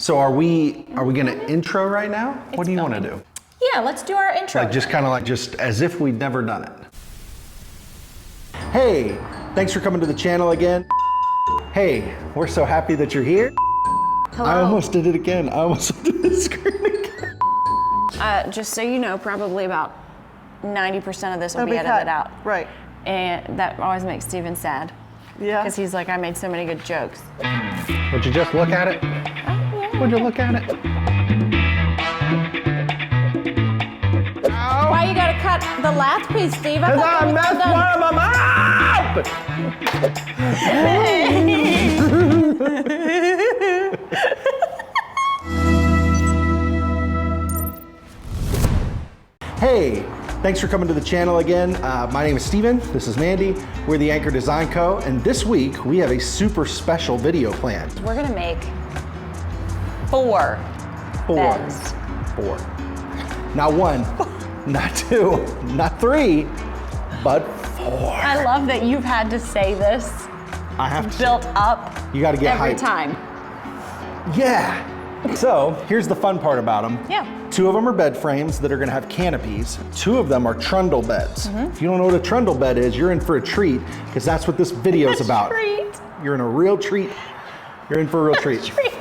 So are we gonna intro right now? What do you want to do? Yeah, let's do our intro. Like just kind of like just as if we'd never done it. Hey, thanks for coming to the channel again. Hey, we're so happy that you're here. Hello. I almost did it again. I almost did the screen again. Just so you know, probably about 90% of this will be edited out. Right. And that always makes Steven sad. Yeah. Because he's like, I made so many good jokes. Would you just look at it? Would you look at it? Why you gotta cut the last piece, Steve? Because I messed one of them up! Hey, thanks for coming to the channel again. My name is Steven, this is Mandy. We're the Anker Design Co. And this week we have a super special video planned. We're gonna make four beds. Four. Not one, not two, not three, but four. I love that you've had to say this. I have to. Built up. You gotta get every hyped. time. Yeah. So here's the fun part about them. Yeah. 2 of them are bed frames that are gonna have canopies. 2 of them are trundle beds. If you don't know what a trundle bed is, you're in for a treat, because that's what this video is about. Treat. You're in a real treat. You're in for a real treat. Treat.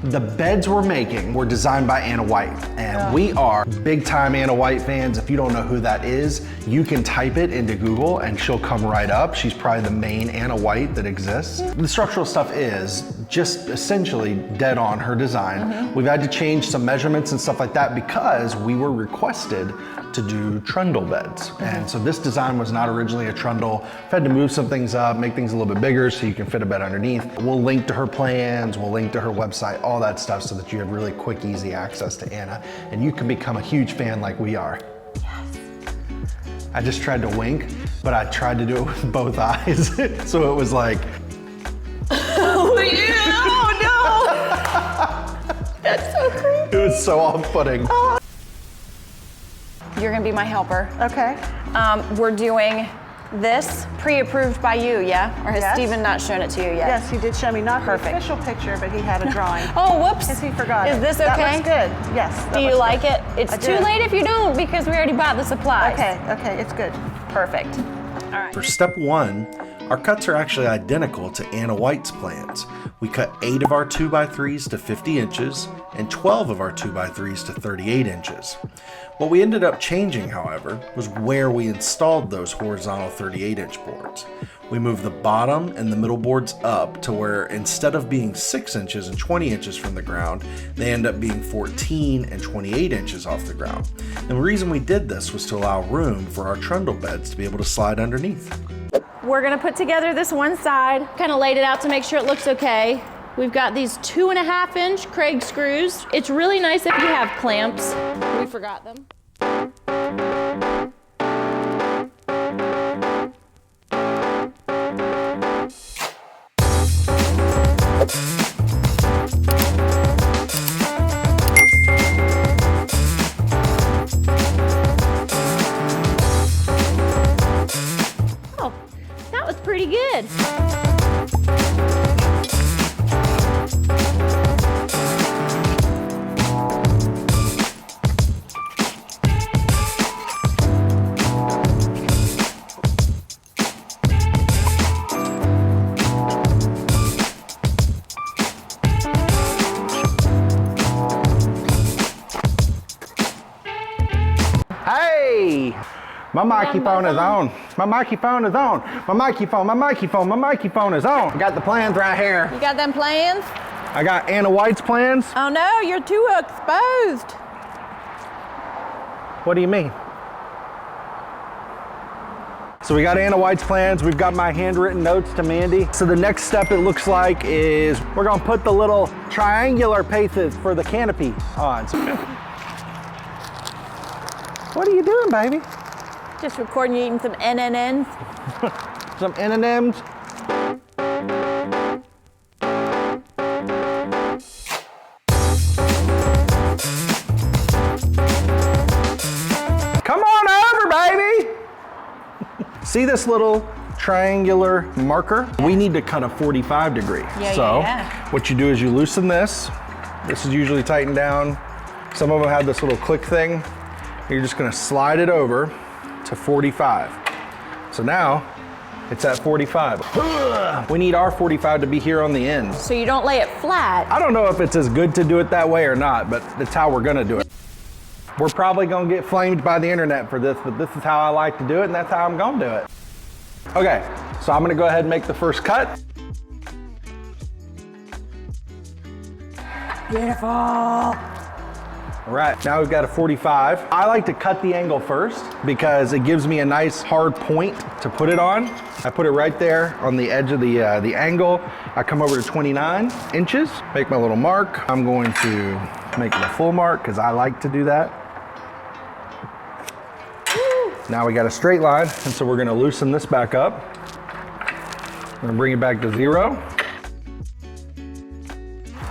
The beds we're making were designed by Anna White, and we are big time Anna White fans. If you don't know who that is, you can type it into Google and she'll come right up. She's probably the main Anna White that exists. The structural stuff is just essentially dead on her design. We've had to change some measurements and stuff like that because we were requested to do trundle beds. And so this design was not originally a trundle. I've had to move some things up, make things a little bit bigger so you can fit a bed underneath. We'll link to her plans, we'll link to her website, all that stuff so that you have really quick, easy access to Anna and you can become a huge fan like we are. Yes. I just tried to wink, but I tried to do it with both eyes. So it was like, Oh no! That's so creepy. it was so off-putting. You're gonna be my helper. Okay. We're doing this pre-approved by you, yeah? Or has Yes. Steven not shown it to you yet? Yes, he did show me, not Perfect. the official picture, but he had a drawing. Oh, whoops. Because he forgot Is it. this That okay? looks good. Yes. that Do you looks like good. it? It's I too do. late if you don't because we already bought the supplies. Okay, it's good. Perfect. All right. For step 1, our cuts are actually identical to Anna White's plans. We cut 8 of our 2x3s to 50 inches and 12 of our 2x3s to 38 inches. What we ended up changing, however, was where we installed those horizontal 38-inch boards. We moved the bottom and the middle boards up to where instead of being 6 inches and 20 inches from the ground, they end up being 14 and 28 inches off the ground. And the reason we did this was to allow room for our trundle beds to be able to slide underneath. We're gonna put together this one side, kind of laid it out to make sure it looks okay. We've got these 2.5-inch Craig screws. It's really nice if you have clamps. We forgot them. Oh, that was pretty good. Hey! My microphone is on. My microphone is on. My microphone is on. I got the plans right here. You got them plans? I got Anna White's plans. Oh no, you're too exposed. What do you mean? So we got Anna White's plans. We've got my handwritten notes to Mandy. So the next step, it looks like, is we're gonna put the little triangular pieces for the canopy on. What are you doing, baby? Just recording you eating some NNNs. Some M&Ms. Come on over, baby. See this little triangular marker. We need to cut a 45 degree. So what you do is you loosen this. This is usually tightened down. Some of them have this little click thing. You're just gonna slide it over to 45. So now it's at 45. We need our 45 to be here on the end. So you don't lay it flat. I don't know if it's as good to do it that way or not, but that's how we're gonna do it. We're probably gonna get flamed by the internet for this, but this is how I like to do it, and that's how I'm gonna do it. Okay, so I'm gonna go ahead and make the first cut. Beautiful. All right, now we've got a 45. I like to cut the angle first because it gives me a nice hard point to put it on. I put it right there on the edge of the angle. I come over to 29 inches, make my little mark. I'm going to make the full mark because I like to do that. Now we got a straight line, and so we're gonna loosen this back up. I'm gonna bring it back to 0.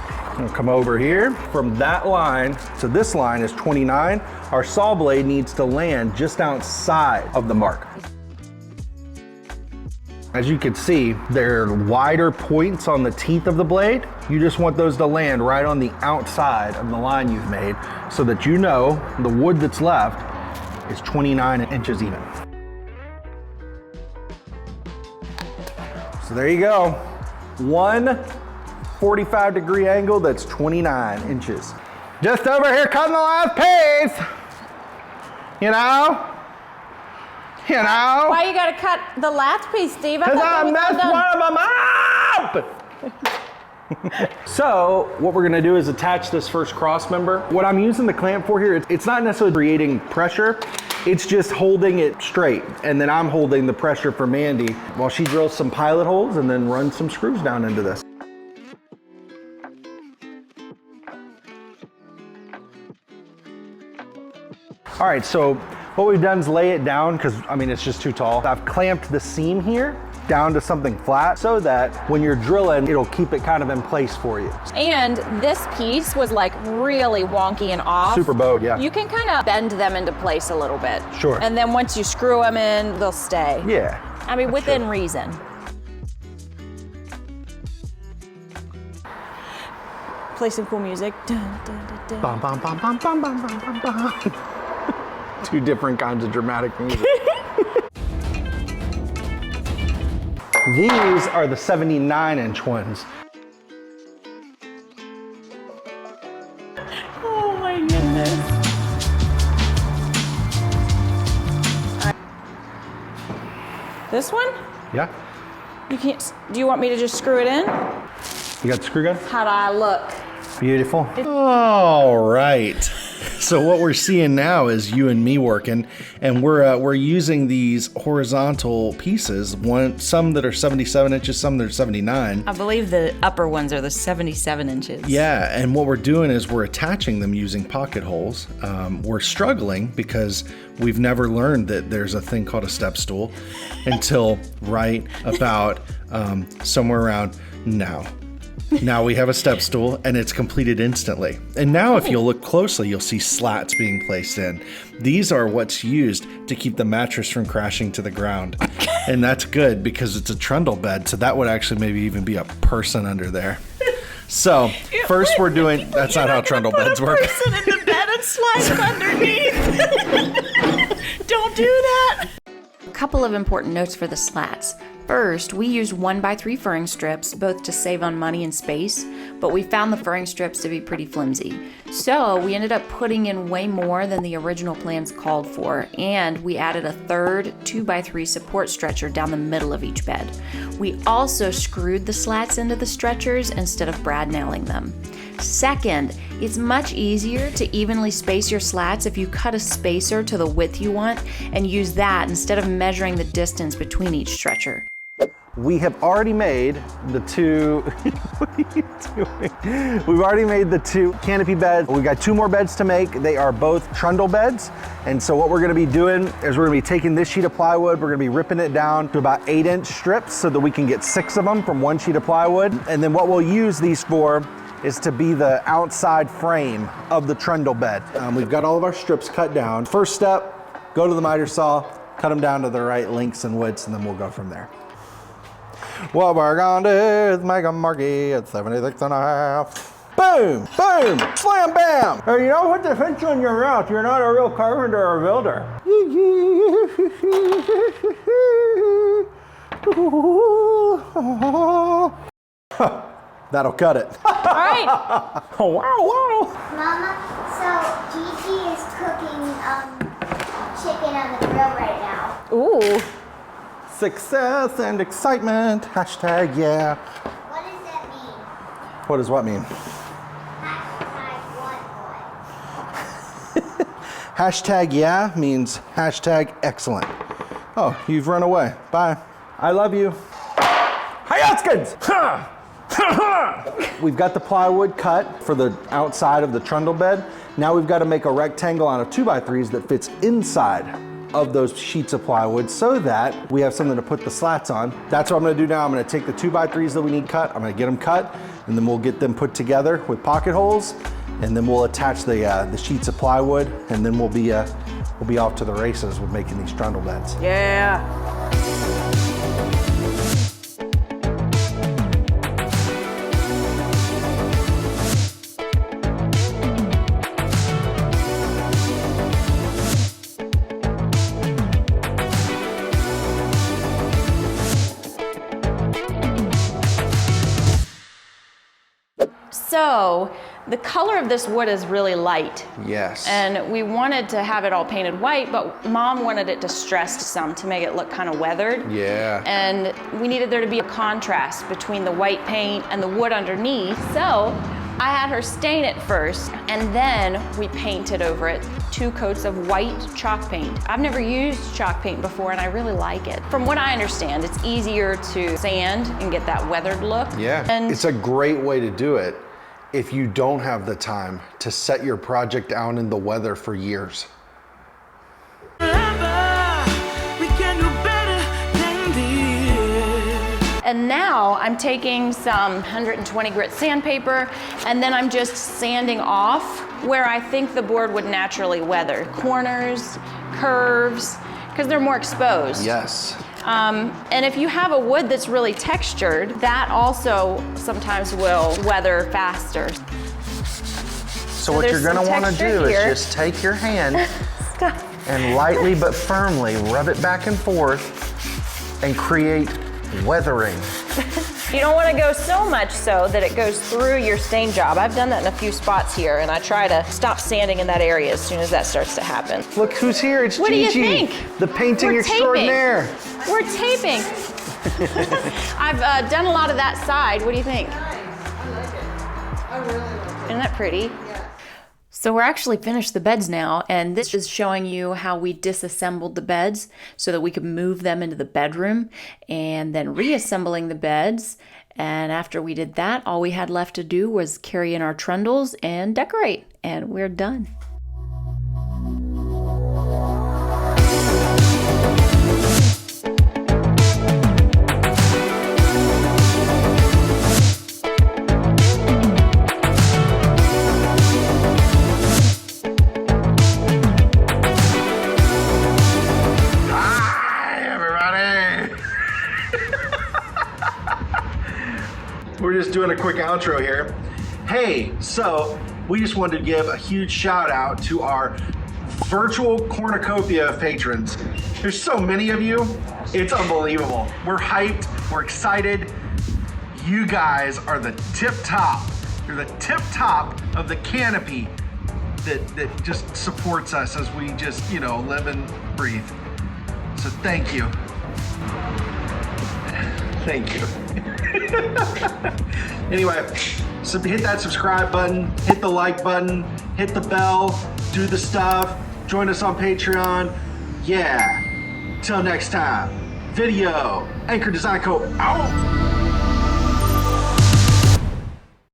I'm gonna come over here. From that line to this line is 29. Our saw blade needs to land just outside of the mark. As you can see, there are wider points on the teeth of the blade. You just want those to land right on the outside of the line you've made so that you know the wood that's left is 29 inches even. So there you go. One 45 degree angle that's 29 inches. Just over here cutting the last piece. You know? Why you gotta cut the last piece, Steve? Because I messed one of them up! So what we're gonna do is attach this first cross member. What I'm using the clamp for here, it's not necessarily creating pressure, it's just holding it straight. And then I'm holding the pressure for Mandy while she drills some pilot holes and then runs some screws down into this. All right, so what we've done is lay it down because, I mean, it's just too tall. I've clamped the seam here down to something flat so that when you're drilling, it'll keep it kind of in place for you. And this piece was like really wonky and off. Super bowed, yeah. You can kind of bend them into place a little bit. Sure. And then once you screw them in, they'll stay. Yeah. I mean, within reason. Play some cool music. Dun, dun, dun, dun. Bum, bum, bum, bum, bum, bum, bum, bum, bum. Two different kinds of dramatic music. These are the 79-inch ones. Oh my goodness. This one? Yeah. You can't, do you want me to just screw it in? You got the screw gun? How do I look? Beautiful. All right. So what we're seeing now is you and me working, and we're using these horizontal pieces. Some that are 77 inches, some that are 79. I believe the upper ones are the 77 inches. Yeah, and what we're doing is we're attaching them using pocket holes. We're struggling because we've never learned that there's a thing called a step stool until right about somewhere around now. Now we have a step stool and it's completed instantly. And now if you'll look closely, you'll see slats being placed in. These are what's used to keep the mattress from crashing to the ground. And that's good because it's a trundle bed, so that would actually maybe even be a person under there. So first we're doing, that's not how trundle beds work. Person in the bed and slide underneath. Don't do that. A couple of important notes for the slats. First, we used 1x3 furring strips, both to save on money and space, but we found the furring strips to be pretty flimsy. So we ended up putting in way more than the original plans called for, and we added a third 2x3 support stretcher down the middle of each bed. We also screwed the slats into the stretchers instead of brad nailing them. Second, it's much easier to evenly space your slats if you cut a spacer to the width you want and use that instead of measuring the distance between each stretcher. We have already made the two, what are you doing? We've already made the two canopy beds. We've got 2 more beds to make. They are both trundle beds. And so what we're gonna be doing is we're gonna be taking this sheet of plywood, we're gonna be ripping it down to about 8-inch strips so that we can get 6 of them from 1 sheet of plywood. And then what we'll use these for is to be the outside frame of the trundle bed. We've got all of our strips cut down. First step, go to the miter saw, cut them down to the right lengths and widths, and then we'll go from there. What we're gonna do is make a marquee at 76.5. Boom, boom, slam, bam. Hey, you know what the fence on your mouth? You're not a real carpenter or builder. That'll cut it. All right. Oh, wow, wow. Mama, so Gigi is cooking chicken on the grill right now. Ooh. Success and excitement. Hashtag yeah. What does that mean? What does what mean? Hashtag what? Hashtag yeah means hashtag excellent. Oh, you've run away. Bye. I love you. Hi-yaskins! We've got the plywood cut for the outside of the trundle bed. Now we've got to make a rectangle out of 2x3s that fits inside of those sheets of plywood so that we have something to put the slats on. That's what I'm gonna do now. I'm gonna take the 2x3s that we need cut, I'm gonna get them cut, and then we'll get them put together with pocket holes, and then we'll attach the sheets of plywood, and then we'll be off to the races with making these trundle beds. Yeah. So the color of this wood is really light. Yes. And we wanted to have it all painted white, but Mom wanted it distressed some to make it look kind of weathered. Yeah. And we needed there to be a contrast between the white paint and the wood underneath. So I had her stain it first, and then we painted over it 2 coats of white chalk paint. I've never used chalk paint before, and I really like it. From what I understand, it's easier to sand and get that weathered look. Yeah, And it's a great way to do it if you don't have the time to set your project out in the weather for years. And now I'm taking some 120 grit sandpaper, and then I'm just sanding off where I think the board would naturally weather. Corners, curves, because they're more exposed. Yes. And if you have a wood that's really textured, that also sometimes will weather faster. So what there's you're gonna some wanna texture do here. is just take your hand and lightly but firmly rub it back and forth and create weathering. You don't want to go so much so that it goes through your stain job. I've done that in a few spots here, and I try to stop sanding in that area as soon as that starts to happen. Look who's here, it's What do Gigi. you think? The painting We're extraordinaire. taping. We're taping. I've done a lot of that side. What do you think? I like it. I really like it. Isn't that pretty? So we're actually finished the beds now, and this is showing you how we disassembled the beds so that we could move them into the bedroom, and then reassembling the beds. And after we did that, all we had left to do was carry in our trundles and decorate, and we're done. We're just doing a quick outro here. Hey, so we just wanted to give a huge shout out to our virtual cornucopia of patrons. There's so many of you, it's unbelievable. We're hyped, we're excited. You guys are the tip top. You're the tip top of the canopy that just supports us as we just, live and breathe. So thank you. Thank you. Anyway, so hit that subscribe button, hit the like button, hit the bell, do the stuff, join us on Patreon. Yeah. Till next time. Video. Anker Design Co. Out.